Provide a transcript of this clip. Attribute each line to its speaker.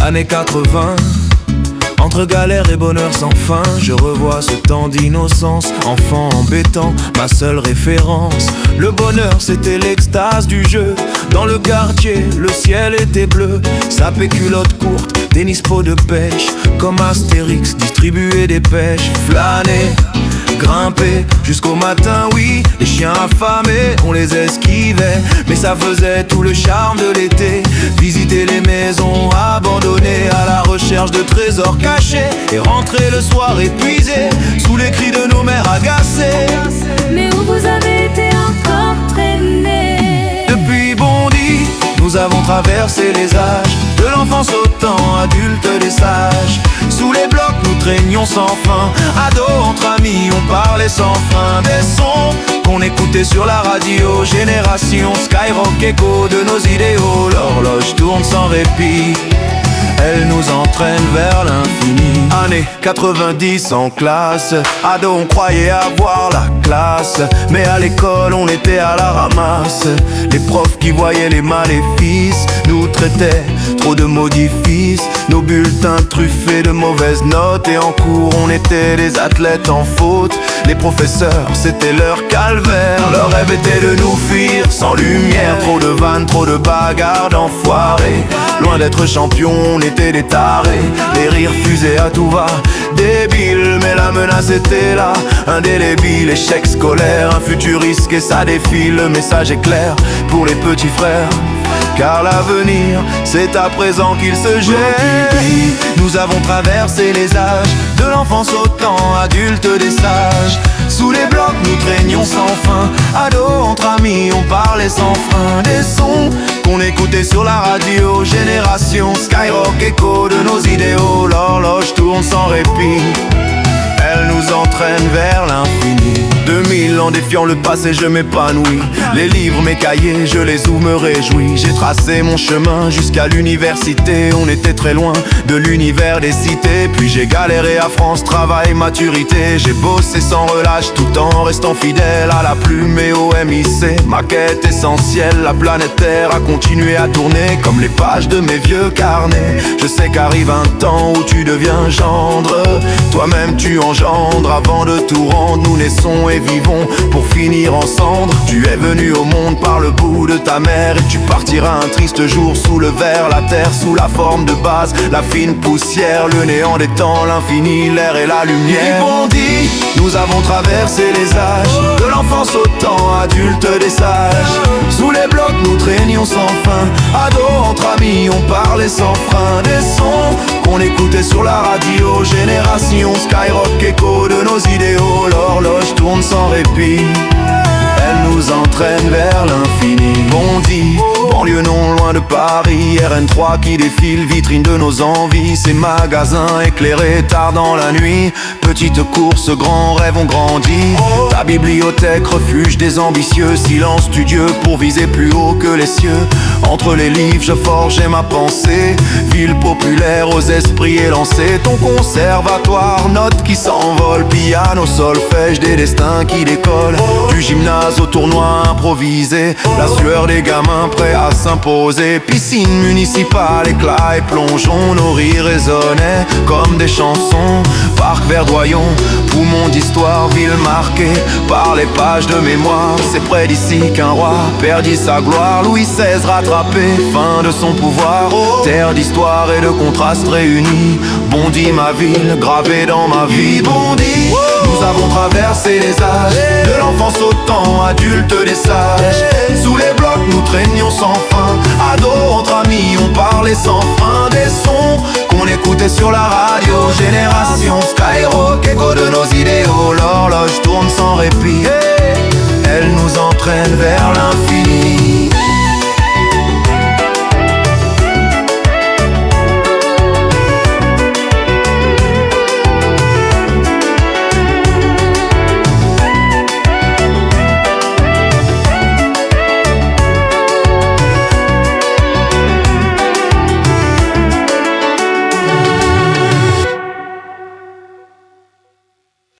Speaker 1: Années 80, entre galère et bonheur sans fin, je revois ce temps d'innocence. Enfant embêtant, ma seule référence. Le bonheur c'était l'extase du jeu. Dans le quartier, le ciel était bleu. Sapé culotte courte, tennis peau de pêche. Comme Astérix, distribuer des pêches. Flâner, grimper jusqu'au matin, oui. Les chiens affamés, on les esquivait. Mais ça faisait tout le charme de l'été. Visiter les maisons abandonnées à la recherche de trésors cachés. Et rentrer le soir épuisé sous les cris de nos mères agacées.
Speaker 2: Mais où vous avez été encore traîné?
Speaker 1: Depuis Bondy, nous avons traversé les âges. De l'enfance au temps adulte des sages. Sous les blocs nous traînions sans fin. Ados entre amis on parlait sans fin. Des sons qu'on écoutait sur la radio. Génération Skyrock, écho de nos idéaux. L'horloge tourne sans répit, elle nous entraîne vers l'infini. Années 90 en classe, ado on croyait avoir la classe. Mais à l'école on était à la ramasse. Les profs qui voyaient les maléfices nous traitaient trop de maudits-fils. Nos bulletins truffés de mauvaises notes. Et en cours on était des athlètes en faute. Les professeurs c'était leur calvaire. Leur rêve était de nous fuir sans lumière. Trop de vannes, trop de bagarres d'enfoirés. Loin d'être champions, on était des tarés. Les rires fusaient à tout va, débiles. Mais la menace était là, indélébile. Échec scolaire, un futur risqué, ça défile. Le message est clair pour les petits frères, car l'avenir, c'est à présent qu'il se jette. Nous avons traversé les âges, de l'enfance au temps adulte des sages. Sous les blocs nous traînions sans fin. Ados entre amis on parlait sans frein. Des sons qu'on écoutait sur la radio. Génération Skyrock, écho de nos idéaux. L'horloge tourne sans répit, elle nous entraîne vers l'infini. 2000 en défiant le passé, je m'épanouis. Les livres, mes cahiers, je les ouvre, me réjouis. J'ai tracé mon chemin jusqu'à l'université. On était très loin de l'univers des cités. Puis j'ai galéré à France, travail, maturité. J'ai bossé sans relâche tout en restant fidèle à la plume et au MIC. Ma quête essentielle, la planète Terre a continué à tourner comme les pages de mes vieux carnets. Je sais qu'arrive un temps où tu deviens gendre. Toi-même tu engendres avant de tout rendre. Nous naissons et vivons pour finir en cendres. Tu es venu au monde par le bout de ta mère. Et tu partiras un triste jour sous le verre. La terre sous la forme de base, la fine poussière. Le néant des temps, l'infini, l'air et la lumière. Bondy, nous avons traversé les âges. De l'enfance au temps adulte des sages. Sous les blocs nous traînions sans fin. Ados entre amis on parlait sans frein. Des sons qu'on écoutait sur la radio. Génération Skyrock, écho de nos idéaux. L'horloge tourne sans répit, elle nous entraîne vers l'infini. Bondy, banlieue non loin de Paris. RN3 qui défile, vitrine de nos envies. Ces magasins éclairés tard dans la nuit. Petite course, grands rêves ont grandi. Ta bibliothèque, refuge des ambitieux. Silence studieux pour viser plus haut que les cieux. Entre les livres je forgeais ma pensée. Ville populaire aux esprits élancés. Ton conservatoire, notes qui s'envolent. Piano, solfège, des destins qui décollent. Du gymnase au tournoi improvisé. La sueur des gamins prêts à s'imposer. Piscine municipale, éclat et plongeon. Nos rires résonnaient comme des chansons. Parc verdoyant, poumon d'histoire. Ville marquée par les pages de mémoire. C'est près d'ici qu'un roi perdit sa gloire. Louis XVI rattrapé, fin de son pouvoir. Terre d'histoire et de contrastes réunis. Bondy ma ville, gravée dans ma vie. Bondy, nous avons traversé les âges. De l'enfance au temps adulte des sages. Sous les blocs nous traînions sans fin. Ados entre amis on parlait sans fin. Des sons qu'on écoutait sur la radio.